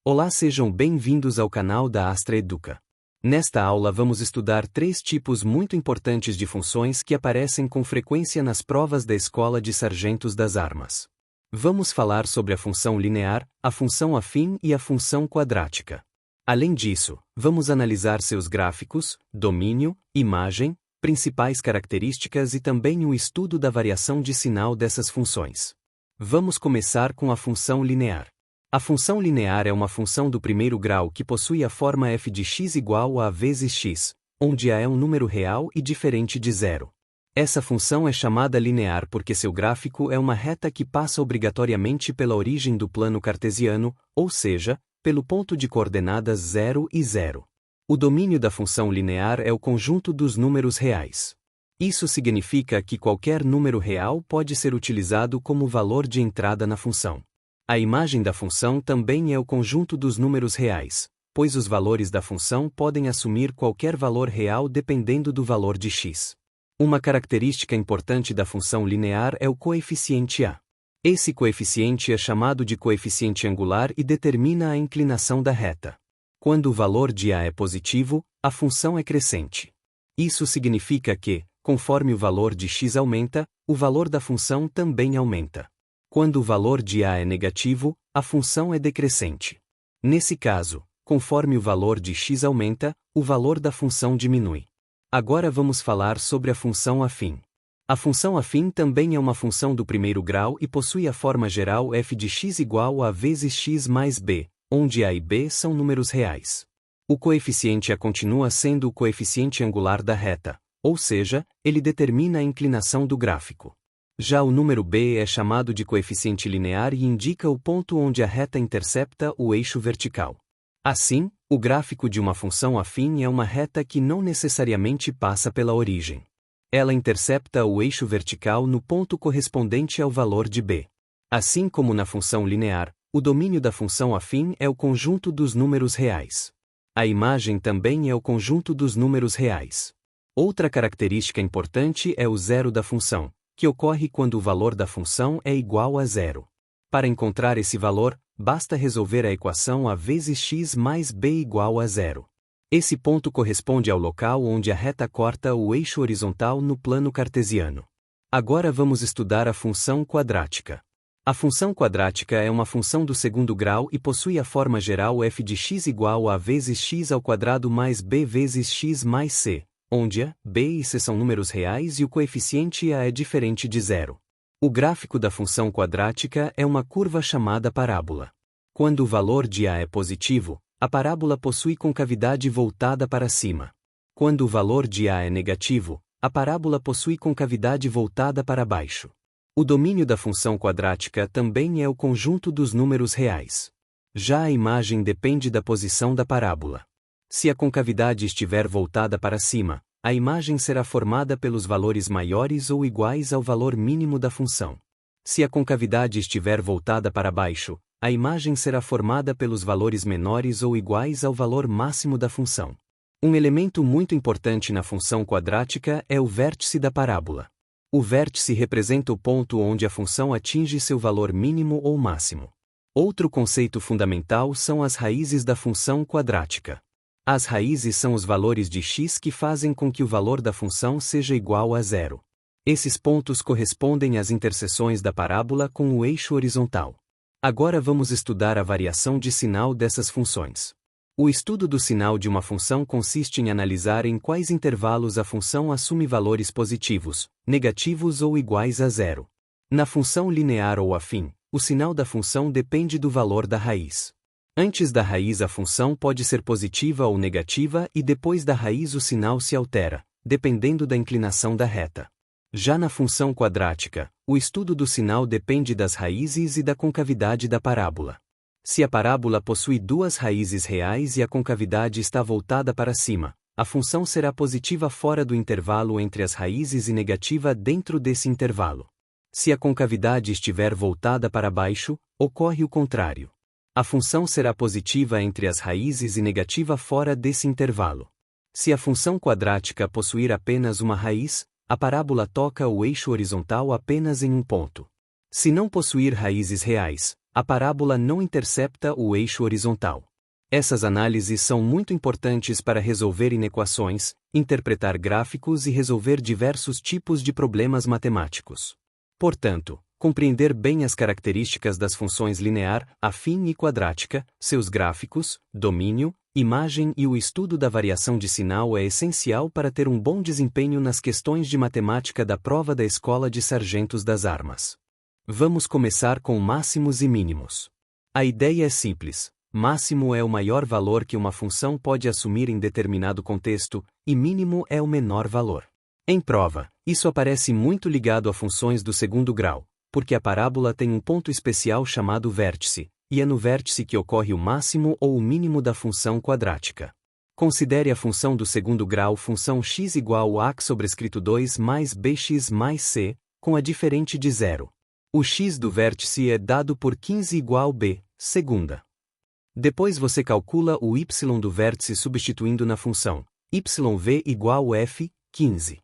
Olá, sejam bem-vindos ao canal da Astra Educa. Nesta aula vamos estudar três tipos muito importantes de funções que aparecem com frequência nas provas da Escola de Sargentos das Armas. Vamos falar sobre a função linear, a função afim e a função quadrática. Além disso, vamos analisar seus gráficos, domínio, imagem, principais características e também o estudo da variação de sinal dessas funções. Vamos começar com a função linear. A função linear é uma função do primeiro grau que possui a forma f de x igual a vezes x, onde a é um número real e diferente de zero. Essa função é chamada linear porque seu gráfico é uma reta que passa obrigatoriamente pela origem do plano cartesiano, ou seja, pelo ponto de coordenadas 0 e 0. O domínio da função linear é o conjunto dos números reais. Isso significa que qualquer número real pode ser utilizado como valor de entrada na função. A imagem da função também é o conjunto dos números reais, pois os valores da função podem assumir qualquer valor real dependendo do valor de x. Uma característica importante da função linear é o coeficiente a. Esse coeficiente é chamado de coeficiente angular e determina a inclinação da reta. Quando o valor de a é positivo, a função é crescente. Isso significa que, conforme o valor de x aumenta, o valor da função também aumenta. Quando o valor de a é negativo, a função é decrescente. Nesse caso, conforme o valor de x aumenta, o valor da função diminui. Agora vamos falar sobre a função afim. A função afim também é uma função do primeiro grau e possui a forma geral f de x igual a vezes x mais b, onde a e b são números reais. O coeficiente a continua sendo o coeficiente angular da reta, ou seja, ele determina a inclinação do gráfico. Já o número b é chamado de coeficiente linear e indica o ponto onde a reta intercepta o eixo vertical. Assim, o gráfico de uma função afim é uma reta que não necessariamente passa pela origem. Ela intercepta o eixo vertical no ponto correspondente ao valor de b. Assim como na função linear, o domínio da função afim é o conjunto dos números reais. A imagem também é o conjunto dos números reais. Outra característica importante é o zero da função, que ocorre quando o valor da função é igual a zero. Para encontrar esse valor, basta resolver a equação a vezes x mais b igual a zero. Esse ponto corresponde ao local onde a reta corta o eixo horizontal no plano cartesiano. Agora vamos estudar a função quadrática. A função quadrática é uma função do segundo grau e possui a forma geral f de x igual a vezes x ao quadrado mais b vezes x mais c, onde a, b e c são números reais e o coeficiente a é diferente de zero. O gráfico da função quadrática é uma curva chamada parábola. Quando o valor de a é positivo, a parábola possui concavidade voltada para cima. Quando o valor de a é negativo, a parábola possui concavidade voltada para baixo. O domínio da função quadrática também é o conjunto dos números reais. Já a imagem depende da posição da parábola. Se a concavidade estiver voltada para cima, a imagem será formada pelos valores maiores ou iguais ao valor mínimo da função. Se a concavidade estiver voltada para baixo, a imagem será formada pelos valores menores ou iguais ao valor máximo da função. Um elemento muito importante na função quadrática é o vértice da parábola. O vértice representa o ponto onde a função atinge seu valor mínimo ou máximo. Outro conceito fundamental são as raízes da função quadrática. As raízes são os valores de x que fazem com que o valor da função seja igual a zero. Esses pontos correspondem às interseções da parábola com o eixo horizontal. Agora vamos estudar a variação de sinal dessas funções. O estudo do sinal de uma função consiste em analisar em quais intervalos a função assume valores positivos, negativos ou iguais a zero. Na função linear ou afim, o sinal da função depende do valor da raiz. Antes da raiz a função pode ser positiva ou negativa e depois da raiz o sinal se altera, dependendo da inclinação da reta. Já na função quadrática, o estudo do sinal depende das raízes e da concavidade da parábola. Se a parábola possui duas raízes reais e a concavidade está voltada para cima, a função será positiva fora do intervalo entre as raízes e negativa dentro desse intervalo. Se a concavidade estiver voltada para baixo, ocorre o contrário. A função será positiva entre as raízes e negativa fora desse intervalo. Se a função quadrática possuir apenas uma raiz, a parábola toca o eixo horizontal apenas em um ponto. Se não possuir raízes reais, A parábola não intercepta o eixo horizontal. Essas análises são muito importantes para resolver inequações, interpretar gráficos e resolver diversos tipos de problemas matemáticos. Portanto, compreender bem as características das funções linear, afim e quadrática, seus gráficos, domínio, imagem e o estudo da variação de sinal é essencial para ter um bom desempenho nas questões de matemática da prova da Escola de Sargentos das Armas. Vamos começar com máximos e mínimos. A ideia é simples. Máximo é o maior valor que uma função pode assumir em determinado contexto, e mínimo é o menor valor. Em prova, isso aparece muito ligado a funções do segundo grau, porque a parábola tem um ponto especial chamado vértice, e é no vértice que ocorre o máximo ou o mínimo da função quadrática. Considere a função do segundo grau função x igual a sobrescrito 2 mais bx mais c, com a diferente de zero. O x do vértice é dado por 15 igual b, segunda. Depois você calcula o y do vértice substituindo na função yv igual f, 15.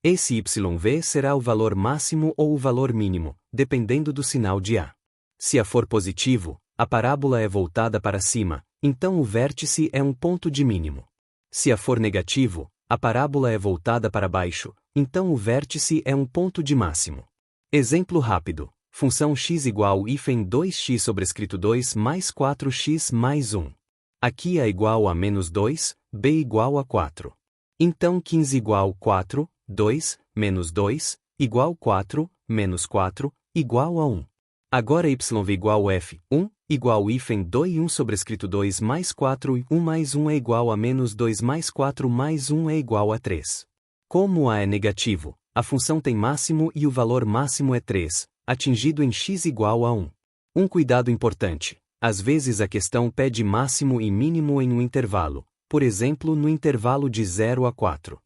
Esse yv será o valor máximo ou o valor mínimo, dependendo do sinal de A. Se A for positivo, a parábola é voltada para cima, então o vértice é um ponto de mínimo. Se A for negativo, a parábola é voltada para baixo, então o vértice é um ponto de máximo. Exemplo rápido. Função x igual hífen 2x sobrescrito 2 mais 4x mais 1. Aqui A igual a menos 2, b igual a 4. Então 15 igual 4, 2, menos 2, igual 4, menos 4, igual a 1. Agora yv igual f, 1, igual hífen 2 e 1 sobrescrito 2 mais 4 e 1 mais 1 é igual a menos 2 mais 4 mais 1 é igual a 3. Como A é negativo, a função tem máximo e o valor máximo é 3. Atingido em x igual a 1. Um cuidado importante. Às vezes a questão pede máximo e mínimo em um intervalo, por exemplo no intervalo de 0 a 4.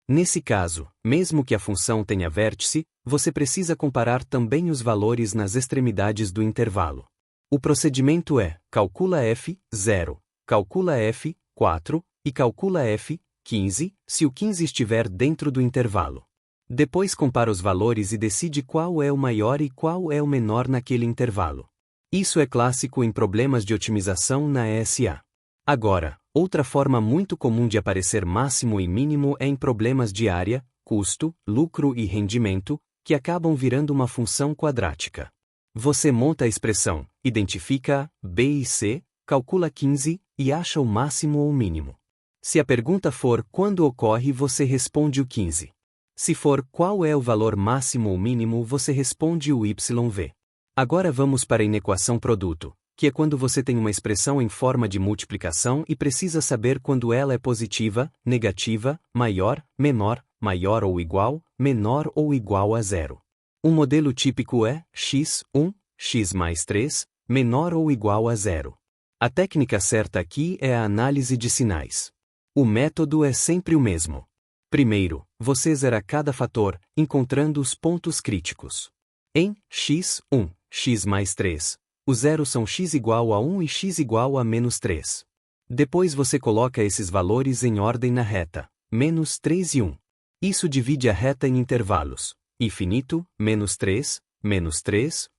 Nesse caso, mesmo que a função tenha vértice, você precisa comparar também os valores nas extremidades do intervalo. O procedimento é, calcula f, 0, calcula f, 4, e calcula f, 15, se o 15 estiver dentro do intervalo. Depois compara os valores e decide qual é o maior e qual é o menor naquele intervalo. Isso é clássico em problemas de otimização na ESA. Agora, outra forma muito comum de aparecer máximo e mínimo é em problemas de área, custo, lucro e rendimento, que acabam virando uma função quadrática. Você monta a expressão, identifica A, B e C, calcula 15 e acha o máximo ou mínimo. Se a pergunta for quando ocorre, você responde o 15. Se for qual é o valor máximo ou mínimo, você responde o YV. Agora vamos para a inequação produto, que é quando você tem uma expressão em forma de multiplicação e precisa saber quando ela é positiva, negativa, maior, menor, maior ou igual, menor ou igual a zero. Um modelo típico é x, 1, x mais 3, menor ou igual a zero. A técnica certa aqui é a análise de sinais. O método é sempre o mesmo. Primeiro, você zera cada fator, encontrando os pontos críticos. Em x, 1, x mais 3, os zeros são x igual a 1 e x igual a menos 3. Depois você coloca esses valores em ordem na reta, menos 3 e 1. Isso divide a reta em intervalos, infinito, menos 3,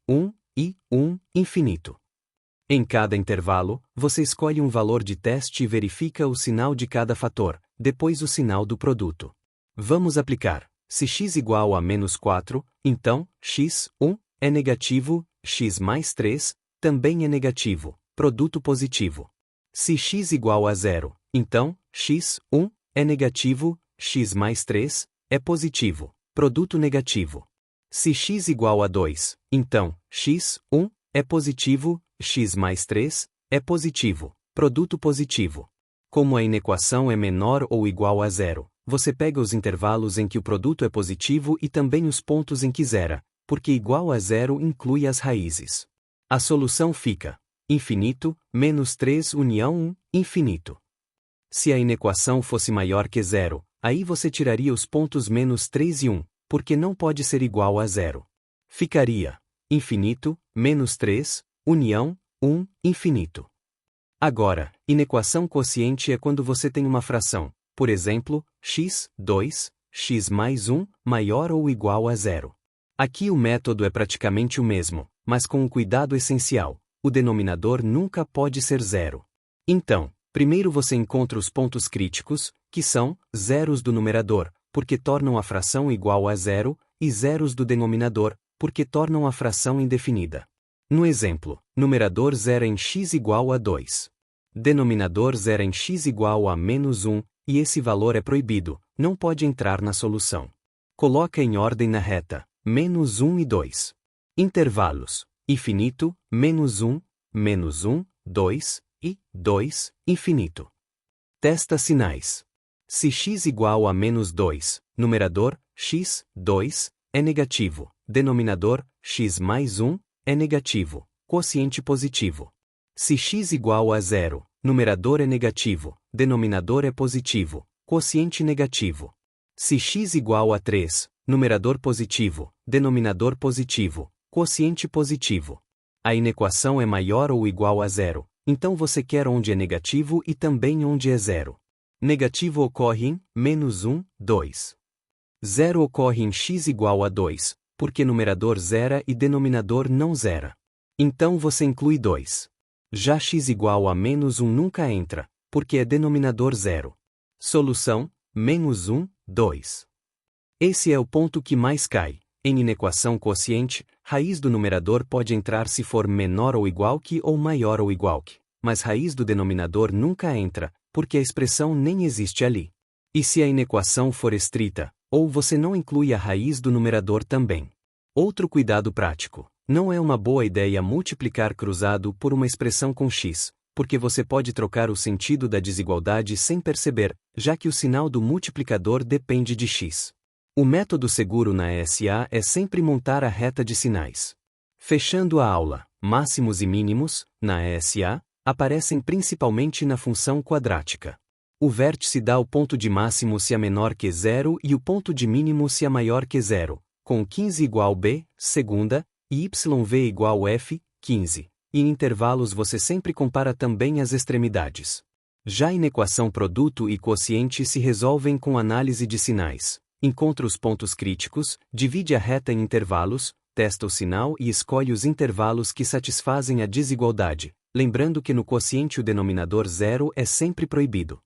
1 e 1, infinito. Em cada intervalo, você escolhe um valor de teste e verifica o sinal de cada fator, depois o sinal do produto. Vamos aplicar. Se x igual a menos 4, então, x, 1, é negativo, x mais 3, também é negativo, produto positivo. Se x igual a 0, então, x, 1, é negativo, x mais 3, é positivo, produto negativo. Se x igual a 2, então, x, 1, é positivo, x mais 3, é positivo, produto positivo. Como a inequação é menor ou igual a zero, você pega os intervalos em que o produto é positivo e também os pontos em que zera, porque igual a zero inclui as raízes. A solução fica infinito, menos 3 união 1, infinito. Se a inequação fosse maior que zero, aí você tiraria os pontos menos 3 e 1, porque não pode ser igual a zero. Ficaria infinito, menos 3, união, 1, infinito. Agora, inequação quociente é quando você tem uma fração, por exemplo, x, 2, x mais 1, maior ou igual a zero. Aqui o método é praticamente o mesmo, mas com um cuidado essencial: o denominador nunca pode ser zero. Então, primeiro você encontra os pontos críticos, que são zeros do numerador, porque tornam a fração igual a zero, e zeros do denominador, porque tornam a fração indefinida. No exemplo, numerador zera em x igual a 2. Denominador zera em x igual a menos 1, e esse valor é proibido, não pode entrar na solução. Coloca em ordem na reta, menos 1 e 2. Intervalos: infinito, menos 1, 2, e 2, infinito. Testa sinais. Se x igual a menos 2, numerador, x, 2, é negativo, denominador, x mais 1, é negativo, quociente positivo. Se x igual a 0, numerador é negativo, denominador é positivo, quociente negativo. Se x igual a 3, numerador positivo, denominador positivo, quociente positivo. A inequação é maior ou igual a 0, então você quer onde é negativo e também onde é 0. Negativo ocorre em menos 1, 2. 0 ocorre em x igual a 2, porque numerador zera e denominador não zera. Então você inclui 2. Já x igual a menos 1 nunca entra, porque é denominador zero. Solução: menos 1, 2. Esse é o ponto que mais cai. Em inequação quociente, raiz do numerador pode entrar se for menor ou igual que ou maior ou igual que, mas raiz do denominador nunca entra, porque a expressão nem existe ali. E se a inequação for estrita, ou você não inclui a raiz do numerador também. Outro cuidado prático: não é uma boa ideia multiplicar cruzado por uma expressão com x, porque você pode trocar o sentido da desigualdade sem perceber, já que o sinal do multiplicador depende de x. O método seguro na ESA é sempre montar a reta de sinais. Fechando a aula, máximos e mínimos, na ESA, aparecem principalmente na função quadrática. O vértice dá o ponto de máximo se é menor que 0 e o ponto de mínimo se é maior que 0, com 15 igual b, segunda, e yv igual f, 15. E em intervalos você sempre compara também as extremidades. Já em equação produto e quociente se resolvem com análise de sinais. Encontra os pontos críticos, divide a reta em intervalos, testa o sinal e escolhe os intervalos que satisfazem a desigualdade, lembrando que no quociente o denominador zero é sempre proibido.